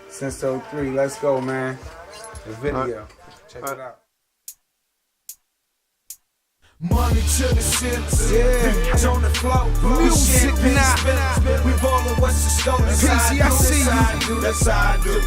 Since 03, let's go, man. The video. Check it out. Money to the ceilings, yeah. On the floor, music now. We ballin' what's the scope? PZ, I see you. That's how I do.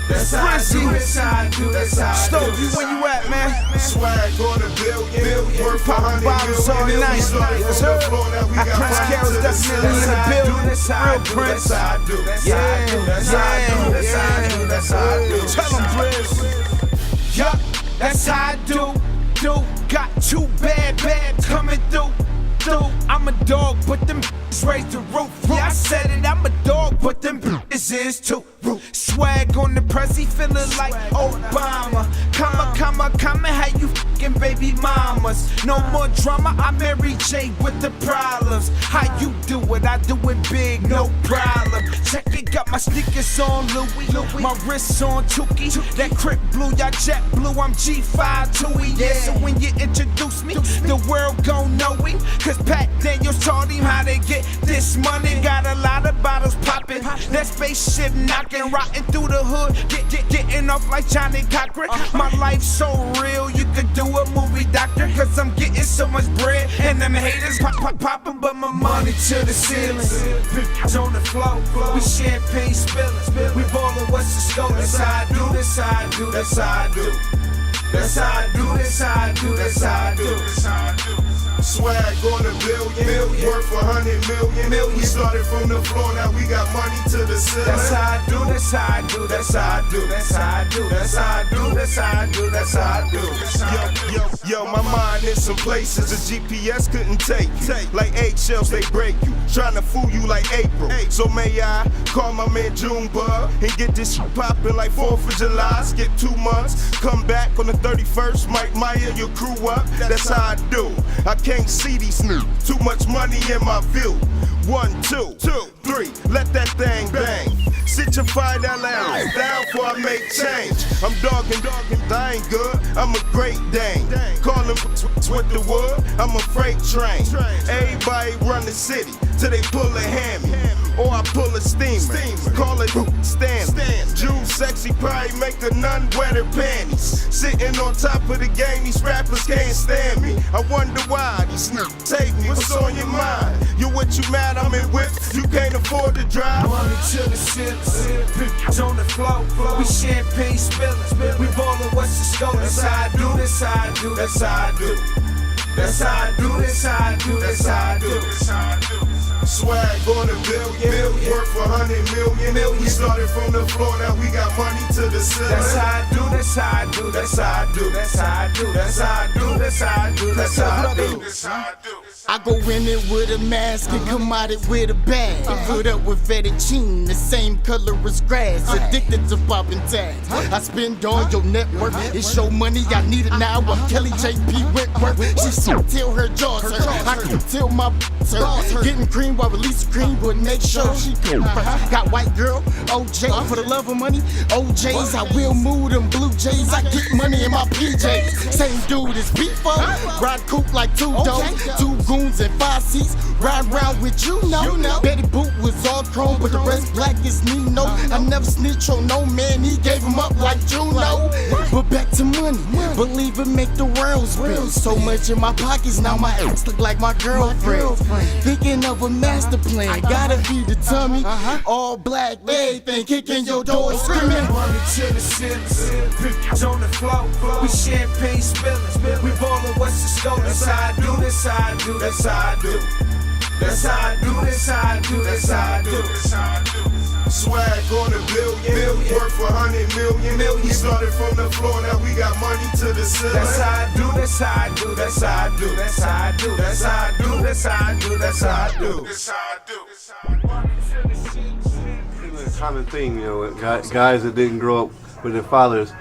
That's how I do. That's how I do. That's how I do. Stokey, where you at, man? Swag on a billion, worth Poppin' bottles all night. Yes, sir. Prince Carroll's definitely in the building. Real Prince. That's how I do. That's how I do. That's how I do. That's how I do. Tell him, Briz. Yup, that's how I do. Got 2 bad coming through. I'm a dog, but them raise the roof. Yeah, I said it, I'm a dog, but them is too. Swag on the Prezi, feeling like Obama. Come, how you fucking baby mamas. No more drama, I Mary J with the problems. How you do it, I do it big, no problem. Check it, got my sneakers on Louis, my wrists on Tukey. That Crip blue, y'all jet blue, I'm G5 Tui. Yeah, so when you introduce me, the world gon' know it. Cause Pat Daniels taught him how to get this money. Got a lot of bottles popping, that spaceship knocking, rotting through the hood, getting off like Johnny Cochran. My life's so real, you could do a movie, doctor. Cause I'm getting so much bread, and them haters popping, but my money to the ceiling. Bitches on the floor, we champagne spilling. We ballin' what's the scope? That's how I do. That's how I do. That's how I do. That's how I do, that's how I do, that's how I do. That's how I do. Swag on a billion, worth 100 million. We started from the floor, now we got money to the ceiling. That's how I do, that's how I do, that's how I do, that's how I do, that's how I do, that's how I do, that's how I do. Yo, my mind in some places the GPS couldn't take you. Like eggshells, they break you. Trying to fool you like April. So may I call my man Junebug and get this shit poppin' like 4th of July. Skip 2 months, come back on the 31st. Mike Meyer, your crew up. That's how I do. I can't see these niggas. Too much money in my view. 1, 2, 3, let that thing bang. Sit your $5 ass down before I make change. I'm dogging, I ain't good. I'm a great dame. Call him with the wood. I'm a freight train. Everybody run the city till they pull a hammy. Or I pull a steamer. Call it Stanley. June sexy probably make a nun wear their panties. Sitting on top of the game, these rappers can't stand me. I wonder why these niggas take me. What's on your mind? You what you mad? I'm in whips. You can't afford to drive. Money to the city, bitches on the floor. We champagne spillin', we ballin' what's the score? That's how I do, that's how I do, that's how I do. That's how I do, that's how I do, that's how I do, that's how I do. Swag on a billion, worth 100 million. We started from the floor, now we got money to the ceiling. That's how I do, that's how I do, that's how I do, that's how I do, that's how I do, that's how I do, that's how I do, that's how I do. I go in it with a mask and come out it with a bag. Put up with fettuccine, the same color as grass. Addicted to popping tags. I spend all your network. It's your money, I need it now. I'm Kelly JP Whitworth. She so till her jaws hurt. I can tell my hurt. Getting cream while release cream, but make sure she cool. Got white girl, OJ for the love of money. OJs, I will move them blue jays. I get money in my PJs. Same dude as before. Ride coupe like 2 dogs, 2 goons and 5 seats. Ride round with you know. Betty Boot was all chrome, but the rest black is Nino. I never snitch on no man, he gave him up like Juno. But back to money, believe it make the world spin. So much in my pockets, now my ex look like my girlfriend. Thinking of a master plan, gotta feed the tummy. All black, everything kicking your door screaming. Money to the city, bitches on the floor. We champagne spillin', we ballin' what's the score? That's how I do, that's how I do, that's how I do. That's how I do, that's how I do, that's how I do, that's how I do. Swag on a billion, worth 100 million. We started from the floor, now we got money to the ceiling. That's how I do, that's how I do, that's how I do, that's how I do, that's how I do, that's how I do, that's how I do, that's how I do. It's a common thing, you know, guys that didn't grow up with their fathers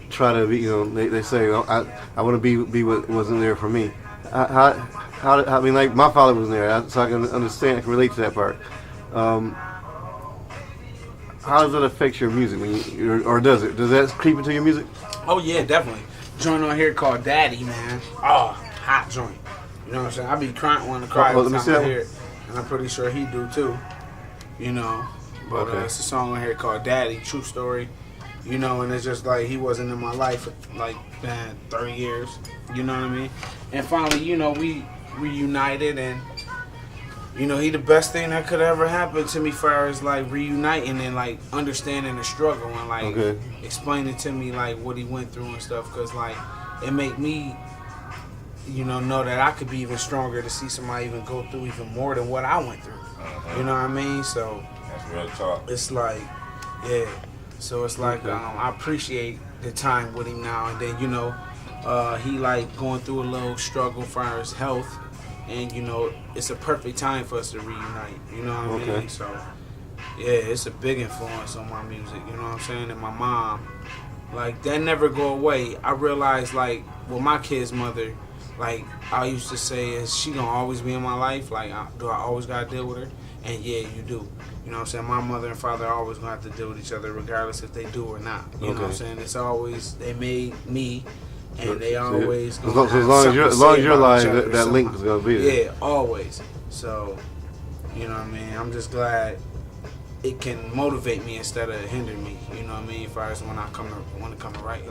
try to be, you know, they say, oh, I want to be what wasn't there for me. How, I mean, like my father was there, so I can understand, I can relate to that part. How does that affect your music when you, or does it? Does that creep into your music? Oh yeah, definitely. Joint on here called Daddy, man. Oh, hot joint. You know what I'm saying? I be crying, wanting to cry every time I hear it, and I'm pretty sure he do too. You know, but it's a song on here called Daddy, true story. You know, and it's just like he wasn't in my life for like 30 years. You know what I mean? And finally, you know, we reunited, and you know, he the best thing that could ever happen to me far as like reuniting and like understanding the struggle and like explaining to me like what he went through and stuff, because like it make me, you know that I could be even stronger to see somebody even go through even more than what I went through. You know what I mean? So that's real talk. It's like, yeah. So it's like I appreciate the time with him now, and then you know he like going through a little struggle for his health. And you know, it's a perfect time for us to reunite. You know what I mean? So, yeah, it's a big influence on my music. You know what I'm saying? And my mom, like that never go away. I realized, like, with my kid's mother, like I used to say, is she gonna always be in my life? Like, do I always gotta deal with her? And yeah, you do. You know what I'm saying? My mother and father are always gonna have to deal with each other, regardless if they do or not. You know what I'm saying? It's always they made me. And they always as long as you're alive, that link is gonna be there. Yeah, always. So, you know what I mean? I'm just glad it can motivate me instead of hinder me. You know what I mean? As far as when I want to come to write.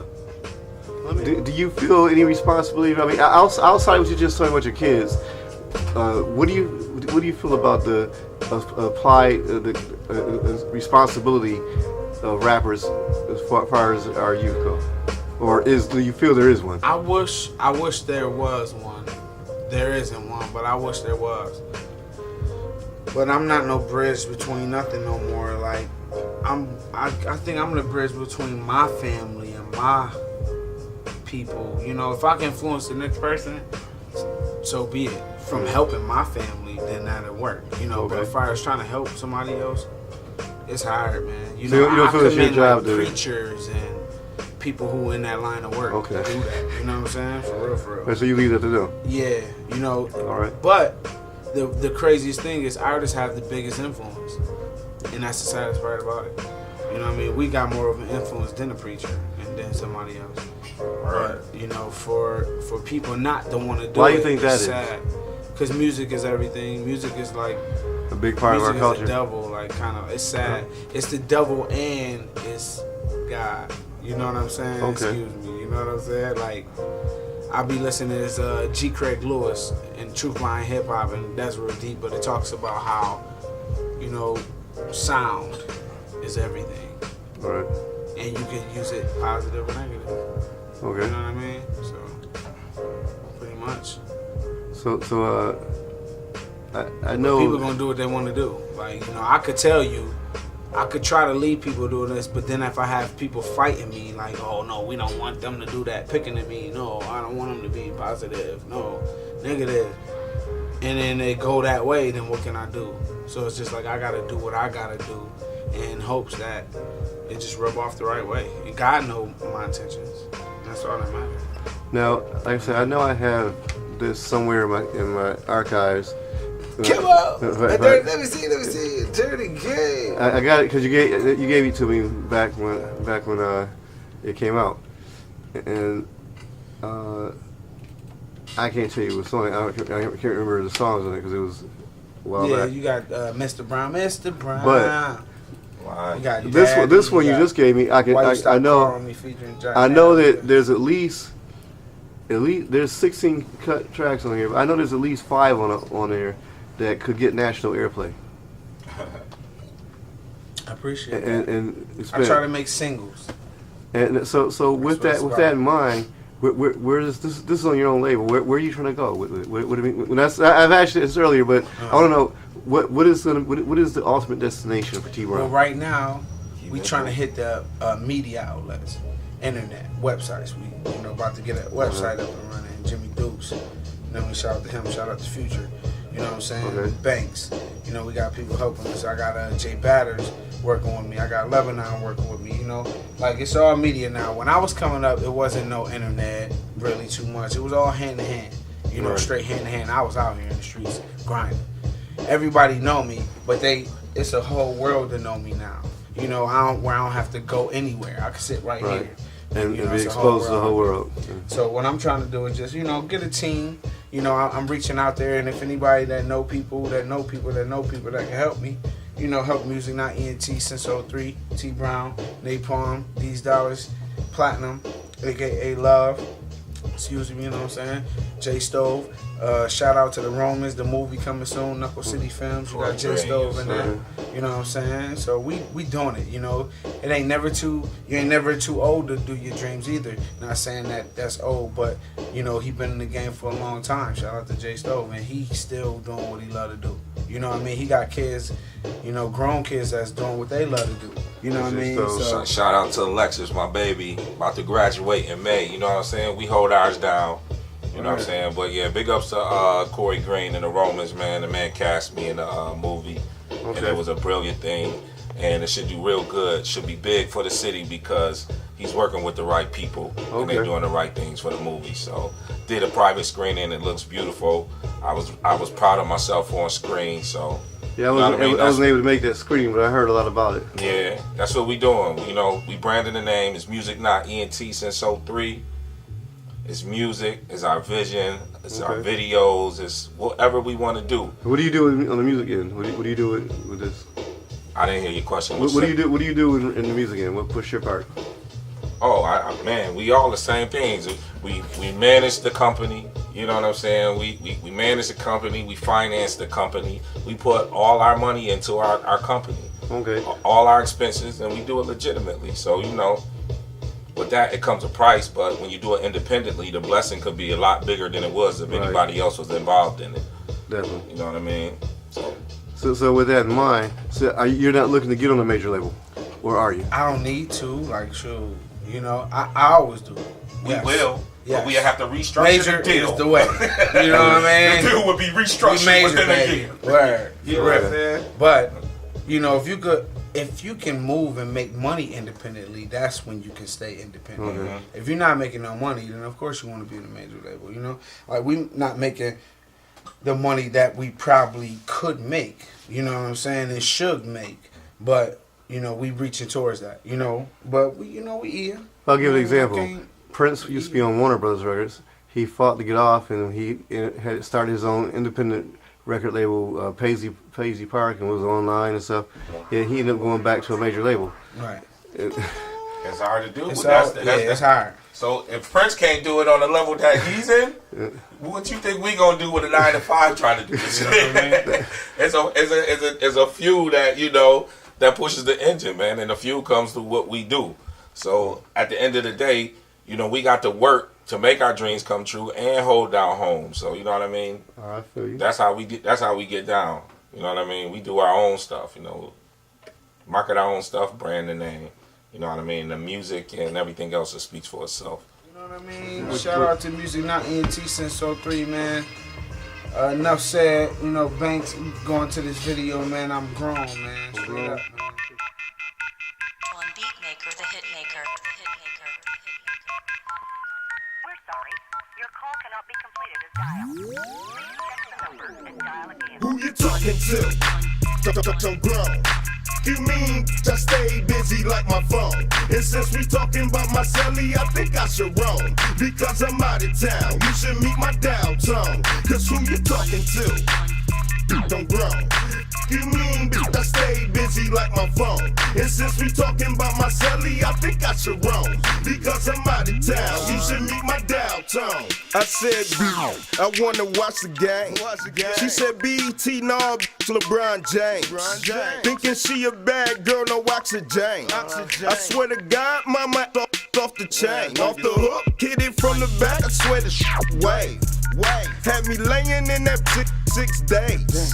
Do you feel any responsibility? I mean, outside what you just talking about your kids, what do you feel about the responsibility of rappers as far as our youth go? or do you feel there is one? I wish there was one. There isn't one, but I wish there was. But I'm not no bridge between nothing no more. Like I think I'm the bridge between my family and my people. You know, if I can influence the next person, so be it. From helping my family, then that'll work. You know, but if I was trying to help somebody else, it's hard, man. You So know, you don't feel it's your job to preachers and people who in that line of work to do that. You know what I'm saying? For real. So you leave that to them? Yeah, you know. All right. But the craziest thing is artists have the biggest influence, and that's the saddest part about it. You know what I mean? We got more of an influence than a preacher and then somebody else. Right. But, you know, for people not to want to do it, Why do you think that it's is? sad. Because music is everything. Music is like A big part of our music culture. is the devil. Like kind of, it's sad. It's the devil and it's God. You know what I'm saying? Okay. Excuse me. You know what I'm saying? Like I be listening to this G. Craig Lewis and Truth Line Hip Hop, and that's real deep. But it talks about how, you know, sound is everything, All right. and you can use it positive or negative. Okay. You know what I mean? So pretty much. So I know People gonna do what they want to do. Like, you know, I could tell you, I could try to lead people doing this, but then if I have people fighting me, like, oh no, we don't want them to do that, picking at me, no, I don't want them to be positive, no, negative, and then they go that way, then what can I do? So it's just like I gotta do what I gotta do, in hopes that it just rub off the right way. And God knows my intentions. That's all that matters. Now, like I said, I know I have this somewhere in my archives. Come on! Right. Let me see. Dirty game. I got it because you gave it to me back when it came out, and I can't tell you what song. I can't remember the songs on it because it was a while Yeah, back. you got Mr. Brown. But- Why? You got This one you just gave me. I know that there's at least there's 16 cut tracks on here, but I know there's at least 5 on there that could get national airplay. I appreciate And, that. and it's I been, try to make singles. and so with what it's that in mind, where is this is on your own label? Where are you trying to go? What do you mean? When I've asked this earlier, but I want to know what is the ultimate destination for T Well, Brown? right now, we trying to hit the media outlets, internet, websites. We about to get a website up and running. Jimmy Dukes, shout out to him, shout out to Future. You know what I'm saying? Okay. Banks. We got people helping us. I got Jay Batters working with me. I got Lebanon working with me. Like it's all media now. When I was coming up, it wasn't no internet really too much. It was all hand to hand. Right. Straight hand to hand. I was out here in the streets grinding. Everybody know me, but it's a whole world to know me now. I don't have to go anywhere. I can sit right Right. here. And be it's a exposed to the whole world. So what I'm trying to do is just, get a team. I'm reaching out there, and if anybody that know people that can help me, help Music Not ENT since 03, T Brown, Napalm, These Dollars, Platinum, aka Love. Excuse me, you know what I'm saying? J Stove. Shout out to the Romans, the movie coming soon, Knuckle City Films. You got J Stove in there. You know what I'm saying? So we doing it, It ain't never you ain't never too old to do your dreams either. Not saying that's old, but he been in the game for a long time. Shout out to J Stove, and he still doing what he love to do. You know what I mean? He got kids, grown kids that's doing what they love to do. You know what I mean? So Shout out to Alexis, my baby, about to graduate in May. You know what I'm saying? We hold ours down. You know what I'm saying? But yeah, big ups to Corey Green and the Romans, man. The man cast me in the movie, and it was a brilliant thing. And it should do real good. Should be big for the city because he's working with the right people and they're doing the right things for the movie. So did a private screening. It looks beautiful. I was proud of myself on screen. So Yeah, I wasn't able to make that screen, but I heard a lot about it. yeah, that's what we doing. We branding the name. It's Music Not ENT since 03. It's music. It's our vision. It's our videos. It's whatever we want to do. What do you do on the music end? What do you do with this? I didn't hear your question. What do you do? What do you do in the music end? What's your part? Oh, man, we all the same things. We manage the company. You know what I'm saying? We manage the company. We finance the company. We put all our money into our company. Okay. All our expenses, and we do it legitimately. So with that, it comes a price, but when you do it independently, the blessing could be a lot bigger than it was if anybody else was involved in it. Definitely. You know what I mean? So with that in mind, you're not looking to get on a major label, or are you? I don't need to. Like, shoot, you know, I always do. We will. Yes. But we have to restructure Major the deal. is the way. You know what I mean? The deal would be restructured Major, within a baby. year. Word. You know what I'm saying? But, you know, if you can move and make money independently, that's when you can stay independent. Mm-hmm. If you're not making no money, then of course you want to be in a major label, you know? Like, we not making the money that we probably could make, you know what I'm saying, and should make. But, you know, we reaching towards that, you know? But, we eat. I'll give an example. Prince used to be on Warner Brothers Records. He fought to get off, and he had started his own independent record label, Paisley Park, and was online and stuff. And he ended up going back to a major label. Right. It's hard to do. It's That's hard. So if Prince can't do it on the level that he's in, what you think we gonna do with a 9 to 5 trying to do this? It's a few that, you know, that pushes the engine, man, and the fuel comes through what we do. So at the end of the day, you know, we got to work to make our dreams come true and hold down home. So you know what I mean? I feel you. That's how we get down. You know what I mean? We do our own stuff, you know. Market our own stuff, brand the name. You know what I mean? The music and everything else that speaks for itself. You know what I mean? Shout out to Music Not ENT since 03, man. Enough said, you know, Banks going to this video, man. I'm grown, man. Straight up, man. One beat maker, the hit maker, the hit maker, the hit maker. We're sorry. Your call cannot be completed as dialed. Please check the number and dial again. Who you talking to? I'm grown. You mean just stay busy like my phone? And since we talking about my celly, I think I should roam. Because I'm out of town, you should meet my downtown. Cause who you talking to? I'm grown. You mean I stay busy like my phone? And since we talking about my celly, I think I should roam. Because I'm out of town, you should meet my downtown. I said, I wanna watch the game. She said, BET, no, LeBron James. Thinking she a bad girl, no oxygen. I swear to God, mama off the chain. Off the hook, hit it from the back, I swear the wave. Had me laying in that 6 days.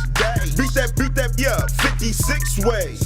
Beat that, yeah, 56 ways.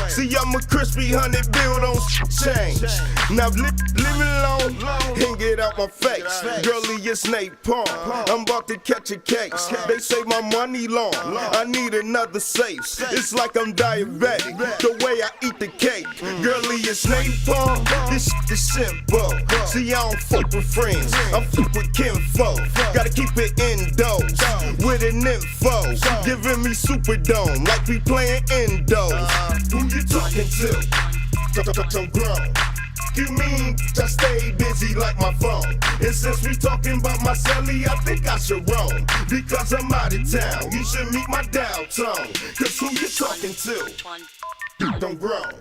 See, I'm a crispy 100 bill, don't change. Now leave me alone and get out my face. Girlie, it's Nate Palm. I'm about to catch a case. They say my money long. I need another safe. It's like I'm diabetic, the way I eat the cake. Girlie, it's Nate Palm. This is simple. See, I don't fuck with friends. I fuck with kinfolk. Gotta keep it indoors with an info, giving me Superdome like we playing indoors. Who you talking to? I'm grown. You mean just stay busy like my phone? And since we talking about my celly, I think I should roam. Because I'm out of town, you should meet my downtown. Cause who you talking to? I'm grown.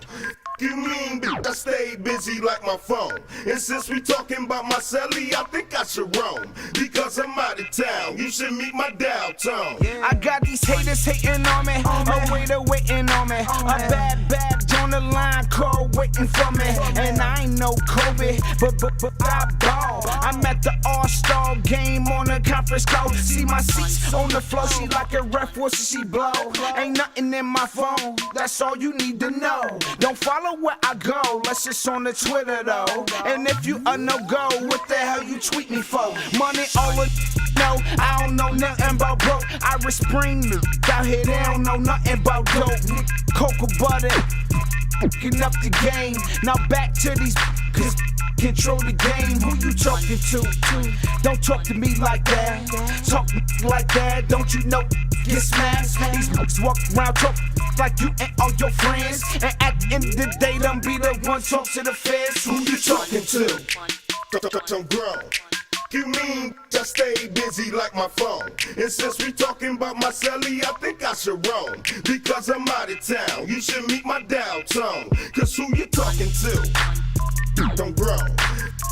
You mean I stay busy like my phone? And since we talking about my celly, I think I should roam. Because I'm out of town, you should meet my downtown. I got these haters hating on me, a waiter waiting on me, a bad badge on the line, call waiting for me. And I ain't no Kobe, but I ball. I'm at the All-Star game on the conference call. See my seats on the floor, she like a ref, what she blow? Ain't nothing in my phone, that's all you need to know. Don't follow where I go, let's just on the Twitter though. And if you a no-go, what the hell you tweet me for? Money all of no, I don't know nothing about broke. Irish Spring out here, they don't know nothing about dope. Cocoa butter, fucking up the game. Now back to these cause control the game. Who you talking to? Don't talk to me like that. Talk like that, don't you know? Get smashed. These niggas walk around talk like you and all your friends. And at the end of the day, them be the ones talk to the feds. Who you talking to? I'm grown. You mean just stay busy like my phone? And since we talking about my celly, I think I should roam. Because I'm out of town, you should meet my downtown. Cause who you talking to? I'm grown.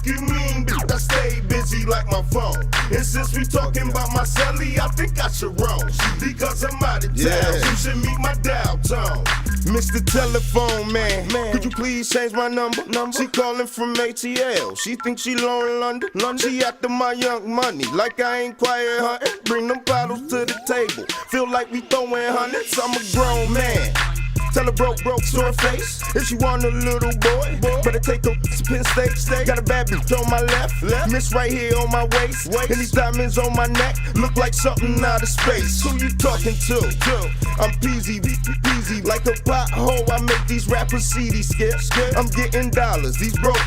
You mean, bitch, I stay busy like my phone. And since we talking about my celly, I think I should roam. Because I'm out of town, you should meet my dial tone. Mr. Telephone Man, could you please change my number? She calling from ATL, she thinks she low in London. She after my young money, like I ain't quiet hunting. Bring them bottles to the table, feel like we throwing hundreds. I'm a grown man. Tell her broke, sore face. If she want a little boy, better take her to Penn State. Got a bad bitch on my left, miss right here on my waist. And these diamonds on my neck look like something out of space. Who you talking to? I'm peasy, like a pothole. I make these rappers CD skip. I'm getting dollars. These broke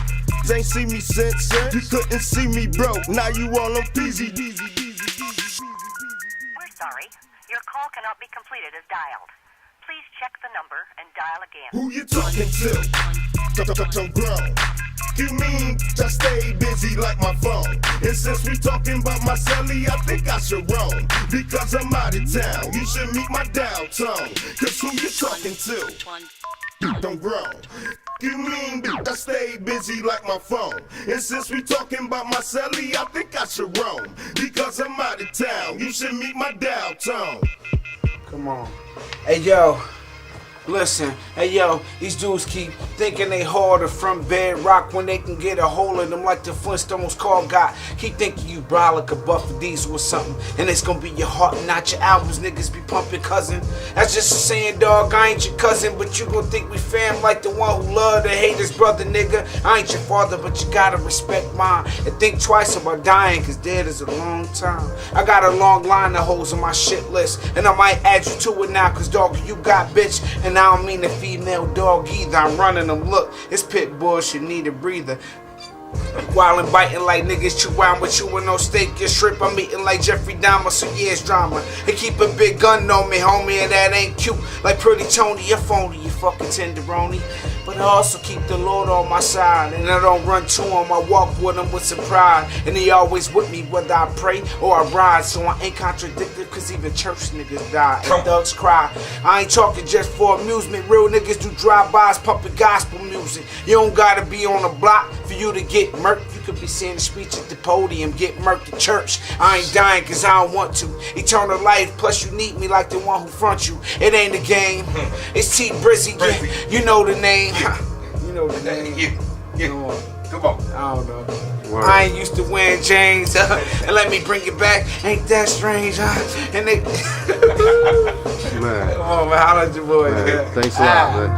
ain't see me since. You couldn't see me broke. Now you all on peasy. We're sorry. Your call cannot be completed as dialed. Please check the number and dial again. Who you talking to? I'm grown. You mean just stay busy like my phone? And since we talking about my celly, I think I should roam. Because I'm out of town, you should meet my dial tone. Cause who you talking to? I'm grown. You mean I stay busy like my phone? And since we talking about my celly, I think I should roam. Because I'm out of town, you should meet my dial tone. Come on. Hey, yo. Listen, hey yo, these dudes keep thinking they harder from bedrock when they can get a hold of them like the Flintstones Carl got. Keep thinking you bra like a Buffalo Diesel or something, and it's gonna be your heart and not your albums niggas be pumping, cousin. That's just a saying, dog, I ain't your cousin, but you gon' think we fam like the one who love to hate his brother, nigga. I ain't your father, but you gotta respect mine and think twice about dying, cause dead is a long time. I got a long line of hoes on my shit list, and I might add you to it now, cause dog, you got bitch, and I don't mean the female dog either. I'm running them. Look, it's pit bull, should need a breather. While I'm biting like niggas chewing with you with no steak and shrimp. I'm eating like Jeffrey Dahmer, so yeah, it's drama. They keep a big gun on me, homie, and that ain't cute. Like Pretty Tony, you're phony, you fucking tenderoni. But I also keep the Lord on my side, and I don't run to him, I walk with him with some pride. And he always with me, whether I pray or I ride. So I ain't contradicted, cause even church niggas die and thugs cry. I ain't talking just for amusement, real niggas do drive-bys pumping gospel music. You don't gotta be on the block for you to get murked. You could be seeing a speech at the podium, get murked at church. I ain't dying cause I don't want to. Eternal life, plus you need me like the one who front you. It ain't a game, it's T Brizzy, yeah, you know the name. You know the name. Yeah. Come on. I don't know. Word. I ain't used to wearing James, and let me bring it back. Ain't that strange, And they man. Come on, man, holla at your boys. Man, thanks a lot, man.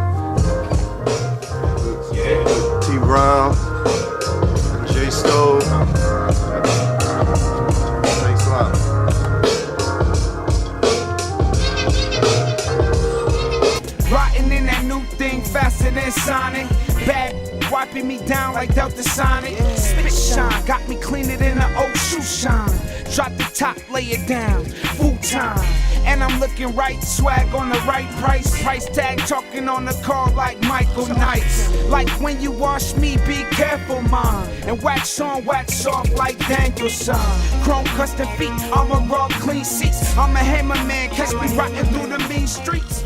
Yeah. T Brown, J Stove. Thanks a lot. Rotting in that new thing faster than Sonic. Bad wiping me down like Delta Sonic. Spit shine, got me cleaner than an old shoe shine. Drop the top, lay it down, full time. And I'm looking right, swag on the right price. Price tag talking on the car like Michael Knights. Like when you wash me, be careful, mom. And wax on, wax off like Danielson. Chrome custom feet, I'm a raw clean seats. I'm a hammer man, catch me riding through the mean streets.